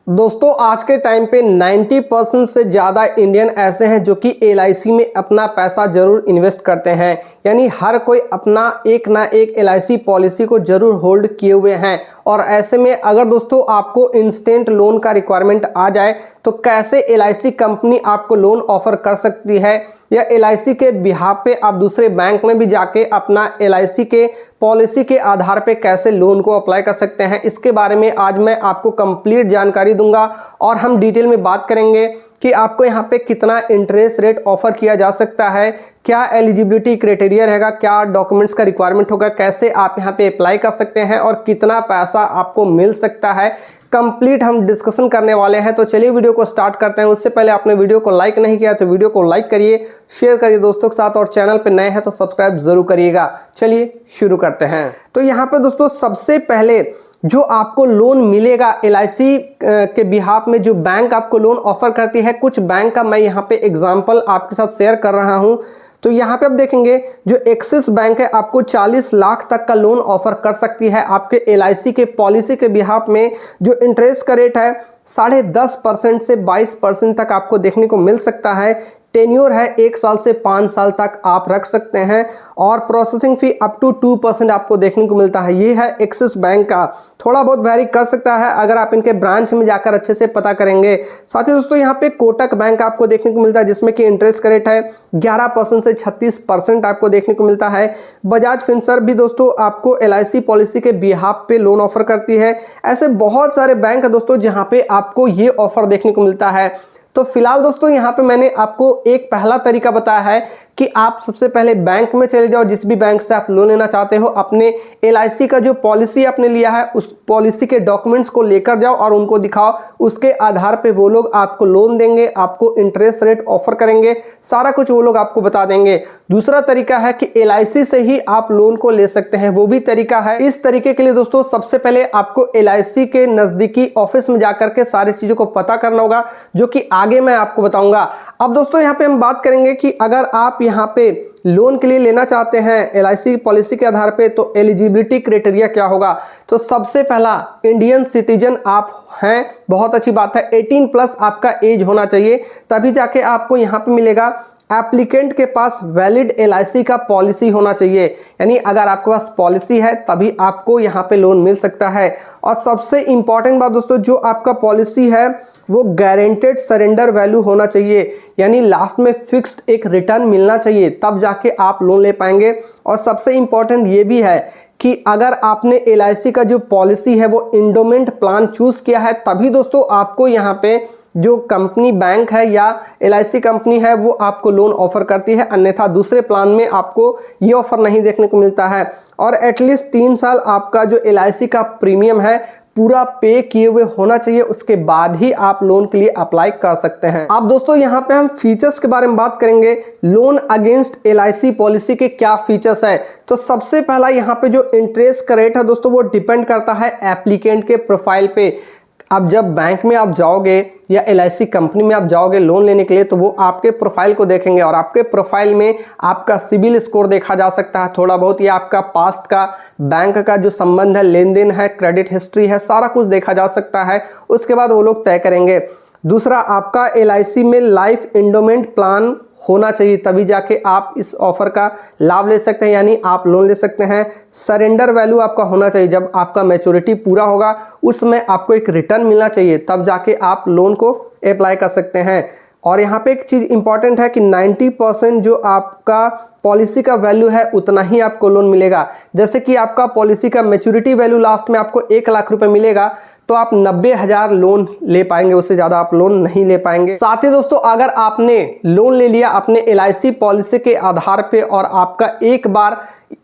दोस्तों आज के टाइम पे 90% से ज़्यादा इंडियन ऐसे हैं जो कि एलआईसी में अपना पैसा जरूर इन्वेस्ट करते हैं। यानी हर कोई अपना एक ना एक एलआईसी पॉलिसी को जरूर होल्ड किए हुए हैं। और ऐसे में अगर दोस्तों आपको इंस्टेंट लोन का रिक्वायरमेंट आ जाए तो कैसे एलआईसी कंपनी आपको लोन ऑफर कर सकती है, या एलआईसी के बिहाफ पे आप दूसरे बैंक में भी जाके अपना एलआईसी के पॉलिसी के आधार पे कैसे लोन को अप्लाई कर सकते हैं, इसके बारे में आज मैं आपको कंप्लीट जानकारी दूंगा। और हम डिटेल में बात करेंगे कि आपको यहाँ पे कितना इंटरेस्ट रेट ऑफर किया जा सकता है, क्या एलिजिबिलिटी क्राइटेरिया रहेगा, क्या डॉक्यूमेंट्स का रिक्वायरमेंट होगा, कैसे आप यहाँ पे अप्लाई कर सकते हैं और कितना पैसा आपको मिल सकता है, कंप्लीट हम डिस्कशन करने वाले हैं। तो चलिए वीडियो को स्टार्ट करते हैं। उससे पहले आपने वीडियो को लाइक नहीं किया तो वीडियो को लाइक करिए, शेयर करिए दोस्तों के साथ, और चैनल पे नए हैं तो सब्सक्राइब जरूर करिएगा। चलिए शुरू करते हैं। तो यहाँ पे दोस्तों सबसे पहले जो आपको लोन मिलेगा एलआईसी के बिहाफ में, जो बैंक आपको लोन ऑफर करती है, कुछ बैंक का मैं यहाँ पे एग्जाम्पल आपके साथ शेयर कर रहा हूँ। तो यहाँ पे आप देखेंगे जो एक्सिस बैंक है आपको 40 लाख तक का लोन ऑफर कर सकती है आपके एलआईसी के पॉलिसी के बिहाफ में। जो इंटरेस्ट का रेट है 10.5% से 22% तक आपको देखने को मिल सकता है। टेन्योर है 1 साल से 5 साल तक आप रख सकते हैं, और प्रोसेसिंग फी अप टू 2% आपको देखने को मिलता है। ये है एक्सिस बैंक का। थोड़ा बहुत वैरी कर सकता है अगर आप इनके ब्रांच में जाकर अच्छे से पता करेंगे। साथ ही दोस्तों यहाँ पे कोटक बैंक आपको देखने को मिलता है, जिसमें कि इंटरेस्ट का रेट है 11% से 36% आपको देखने को मिलता है। बजाज फिनसर्व भी दोस्तों आपको एलआईसी पॉलिसी के बिहाफ पे लोन ऑफर करती है। ऐसे बहुत सारे बैंक है दोस्तों जहाँ पे आपको ये ऑफर देखने को मिलता है। तो फिलहाल दोस्तों यहाँ पे मैंने आपको एक पहला तरीका बताया है कि आप सबसे पहले बैंक में चले जाओ, जिस भी बैंक से आप लोन लेना चाहते हो, अपने एलआईसी का जो पॉलिसी आपने लिया है उस पॉलिसी के डॉक्यूमेंट्स को लेकर जाओ और उनको दिखाओ। उसके आधार पे वो लोग आपको लोन देंगे, आपको इंटरेस्ट रेट ऑफर करेंगे, सारा कुछ वो लोग आपको बता देंगे। दूसरा तरीका है कि एलआईसी से ही आप लोन को ले सकते हैं, वो भी तरीका है। इस तरीके के लिए दोस्तों सबसे पहले आपको एलआईसी के नजदीकी ऑफिस में जाकर के सारी चीजों को पता करना होगा, जो कि आगे मैं आपको बताऊंगा। अब दोस्तों यहाँ पे हम बात करेंगे कि अगर आप यहाँ पे लोन के लिए लेना चाहते हैं एलआईसी पॉलिसी के आधार पे तो एलिजिबिलिटी क्राइटेरिया क्या होगा। तो सबसे पहला, इंडियन सिटीजन आप हैं, बहुत अच्छी बात है। 18+ आपका एज होना चाहिए, तभी जाके आपको यहाँ पे मिलेगा। एप्लीकेंट के पास वैलिड एलआईसी का पॉलिसी होना चाहिए, यानी अगर आपके पास पॉलिसी है तभी आपको यहाँ पे लोन मिल सकता है। और सबसे इंपॉर्टेंट बात दोस्तों, जो आपका पॉलिसी है वो गारंटेड सरेंडर वैल्यू होना चाहिए, यानी लास्ट में फिक्स्ड एक रिटर्न मिलना चाहिए, तब जाके आप लोन ले पाएंगे। और सबसे इंपॉर्टेंट ये भी है कि अगर आपने एलआईसी का जो पॉलिसी है वो इंडोमेंट प्लान चूज किया है, तभी दोस्तों आपको यहाँ पे जो कंपनी बैंक है या एलआईसी कंपनी है वो आपको लोन ऑफर करती है, अन्यथा दूसरे प्लान में आपको ये ऑफर नहीं देखने को मिलता है। और एटलीस्ट 3 साल आपका जो एलआईसी का प्रीमियम है पूरा पे किए हुए होना चाहिए, उसके बाद ही आप लोन के लिए अप्लाई कर सकते हैं। अब दोस्तों यहाँ पे हम फीचर्स के बारे में बात करेंगे, लोन अगेंस्ट एलआईसी पॉलिसी के क्या फीचर्स है। तो सबसे पहला यहाँ पे जो इंटरेस्ट का रेट है दोस्तों वो डिपेंड करता है एप्लीकेंट के प्रोफाइल पे। अब जब बैंक में आप जाओगे या एलआईसी कंपनी में आप जाओगे लोन लेने के लिए, तो वो आपके प्रोफाइल को देखेंगे, और आपके प्रोफाइल में आपका सिबिल स्कोर देखा जा सकता है थोड़ा बहुत, या आपका पास्ट का बैंक का जो संबंध है, लेन देन है, क्रेडिट हिस्ट्री है, सारा कुछ देखा जा सकता है। उसके बाद वो लोग तय करेंगे। दूसरा, आपका एलआईसी में लाइफ एंडोमेंट प्लान होना चाहिए, तभी जाके आप इस ऑफर का लाभ ले सकते हैं, यानी आप लोन ले सकते हैं। सरेंडर वैल्यू आपका होना चाहिए, जब आपका मैच्योरिटी पूरा होगा उसमें आपको एक रिटर्न मिलना चाहिए, तब जाके आप लोन को अप्लाई कर सकते हैं। और यहाँ पे एक चीज़ इंपॉर्टेंट है कि 90% जो आपका पॉलिसी का वैल्यू है उतना ही आपको लोन मिलेगा। जैसे कि आपका पॉलिसी का मैच्योरिटी वैल्यू लास्ट में आपको 1 लाख रुपए मिलेगा, तो आप 90,000 लोन ले पाएंगे, उससे ज़्यादा आप लोन नहीं ले पाएंगे। साथ ही दोस्तों अगर आपने लोन ले लिया अपने एलआईसी पॉलिसी के आधार पे और आपका एक बार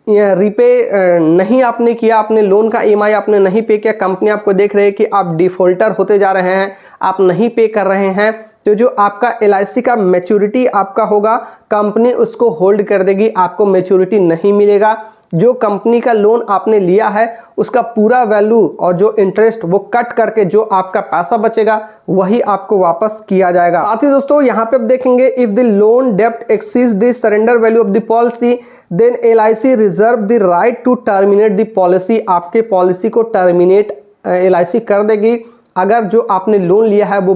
रीपे नहीं आपने किया, अपने लोन का ईएमआई आपने नहीं पे किया, कंपनी आपको देख रही है कि आप डिफॉल्टर होते जा रहे हैं, आप नहीं पे कर रहे हैं, तो जो आपका एलआईसी का मैच्योरिटी आपका होगा कंपनी उसको होल्ड कर देगी, आपको मैच्योरिटी नहीं मिलेगा। जो कंपनी का लोन आपने लिया है उसका पूरा वैल्यू और जो इंटरेस्ट वो कट करके जो आपका पैसा बचेगा वही आपको वापस किया जाएगा। साथ ही दोस्तों यहाँ पे आप देखेंगे, इफ द लोन डेप्ट exceeds the surrender value of the policy then LIC reserve the right to terminate the policy. आपके पॉलिसी को टर्मिनेट एलआईसी कर देगी अगर जो आपने लोन लिया है वो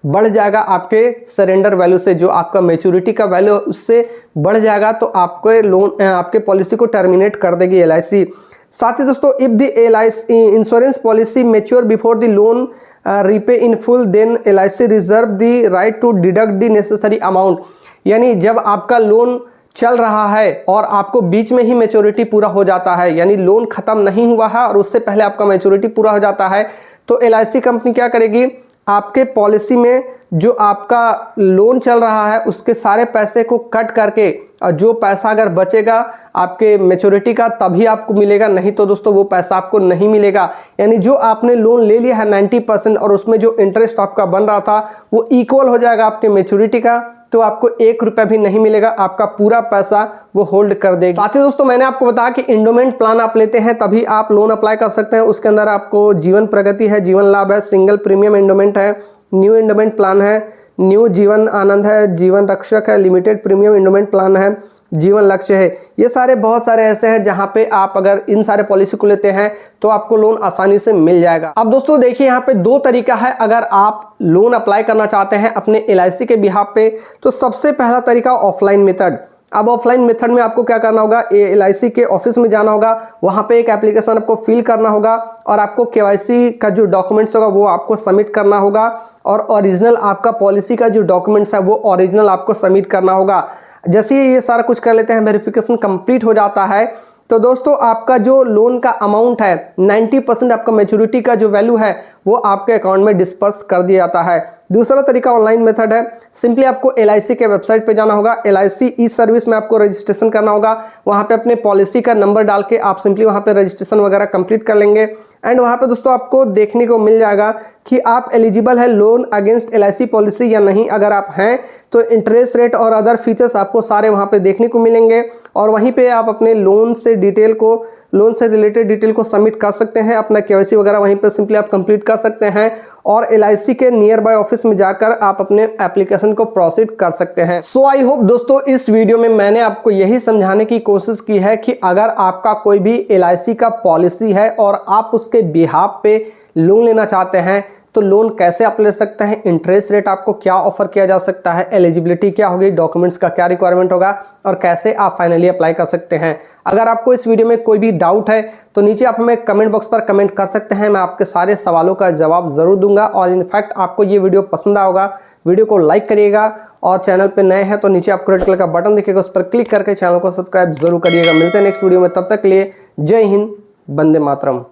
बढ़ जाएगा आपके सरेंडर वैल्यू से, जो आपका मैच्योरिटी का वैल्यू उससे बढ़ जाएगा तो आपके लोन आपके पॉलिसी को टर्मिनेट कर देगी एलआईसी। साथ ही दोस्तों, if the LIC insurance policy mature before the loan repay in full then LIC reserve the right to deduct the necessary amount. यानी जब आपका लोन चल रहा है और आपको बीच में ही मैच्योरिटी पूरा हो जाता है, यानी लोन खत्म नहीं हुआ है और उससे पहले आपका मैच्योरिटी पूरा हो जाता है, तो एलआईसी कंपनी क्या करेगी, आपके पॉलिसी में जो आपका लोन चल रहा है उसके सारे पैसे को कट करके, और जो पैसा अगर बचेगा आपके मैच्योरिटी का तभी आपको मिलेगा, नहीं तो दोस्तों वो पैसा आपको नहीं मिलेगा। यानी जो आपने लोन ले लिया है 90% और उसमें जो इंटरेस्ट आपका बन रहा था वो इक्वल हो जाएगा आपके मैच्योरिटी का, तो आपको 1 रुपया भी नहीं मिलेगा, आपका पूरा पैसा वो होल्ड कर देगा। साथ ही दोस्तों, मैंने आपको बताया कि एंडोमेंट प्लान आप लेते हैं तभी आप लोन अप्लाई कर सकते हैं। उसके अंदर आपको जीवन प्रगति है, जीवन लाभ है, सिंगल प्रीमियम एंडोमेंट है, न्यू एंडोमेंट प्लान है, न्यू जीवन आनंद है, जीवन रक्षक है, लिमिटेड प्रीमियम एंडोमेंट प्लान है, जीवन लक्ष्य है। ये सारे बहुत सारे ऐसे हैं जहां पे आप अगर इन सारे पॉलिसी को लेते हैं तो आपको लोन आसानी से मिल जाएगा। अब दोस्तों देखिए, यहाँ पे 2 तरीका है अगर आप लोन अप्लाई करना चाहते हैं अपने एलआईसी के बिहाफ पे। तो सबसे पहला तरीका ऑफलाइन मेथड। अब ऑफलाइन मेथड में आपको क्या करना होगा, एलआईसी के ऑफिस में जाना होगा, वहां पे एक एप्लीकेशन आपको फिल करना होगा और आपको केवाईसी का जो डॉक्यूमेंट्स होगा वो आपको सबमिट करना होगा, और ओरिजिनल आपका पॉलिसी का जो डॉक्यूमेंट्स है वो ओरिजिनल आपको सबमिट करना होगा। जैसे ही ये सारा कुछ कर लेते हैं, वेरिफिकेशन कंप्लीट हो जाता है, तो दोस्तों आपका जो लोन का अमाउंट है 90% आपका मैच्योरिटी का जो वैल्यू है वो आपके अकाउंट में डिस्पर्स कर दिया जाता है। दूसरा तरीका ऑनलाइन मेथड है। सिंपली आपको एलआईसी के वेबसाइट पे जाना होगा, एलआईसी ई सर्विस में आपको रजिस्ट्रेशन करना होगा, वहां पे अपने पॉलिसी का नंबर डाल के आप सिंपली वहां पे रजिस्ट्रेशन वगैरह कंप्लीट कर लेंगे। एंड वहां पे दोस्तों आपको देखने को मिल जाएगा कि आप एलिजिबल है लोन अगेंस्ट एलआईसी पॉलिसी या नहीं। अगर आप हैं तो इंटरेस्ट रेट और अदर फीचर्स आपको सारे वहां पे देखने को मिलेंगे, और वहीं पे आप अपने लोन से रिलेटेड डिटेल को सबमिट कर सकते हैं। अपना केवाईसी वगैरह वहीं पे सिंपली आप कंप्लीट कर सकते हैं, और एलआईसी के नियर बाय ऑफिस में जाकर आप अपने एप्लीकेशन को प्रोसीड कर सकते हैं। सो आई होप दोस्तों इस वीडियो में मैंने आपको यही समझाने की कोशिश की है कि अगर आपका कोई भी एलआईसी का पॉलिसी है और आप उसके बिहाफ पे लोन लेना चाहते हैं तो लोन कैसे आप ले सकते हैं, इंटरेस्ट रेट आपको क्या ऑफर किया जा सकता है, एलिजिबिलिटी क्या होगी, डॉक्यूमेंट्स का क्या रिक्वायरमेंट होगा, और कैसे आप फाइनली अप्लाई कर सकते हैं। अगर आपको इस वीडियो में कोई भी डाउट है तो नीचे आप हमें कमेंट बॉक्स पर कमेंट कर सकते हैं, मैं आपके सारे सवालों का जवाब जरूर दूंगा। और इनफैक्ट आपको ये वीडियो पसंद आया होगा, वीडियो को लाइक करिएगा, और चैनल पे नए हैं तो नीचे आपको रेड कलर का बटन दिखेगा, उस पर क्लिक करके चैनल को सब्सक्राइब जरूर करिएगा। मिलते हैं नेक्स्ट वीडियो में, तब तक के लिए जय हिंद, वंदे मातरम।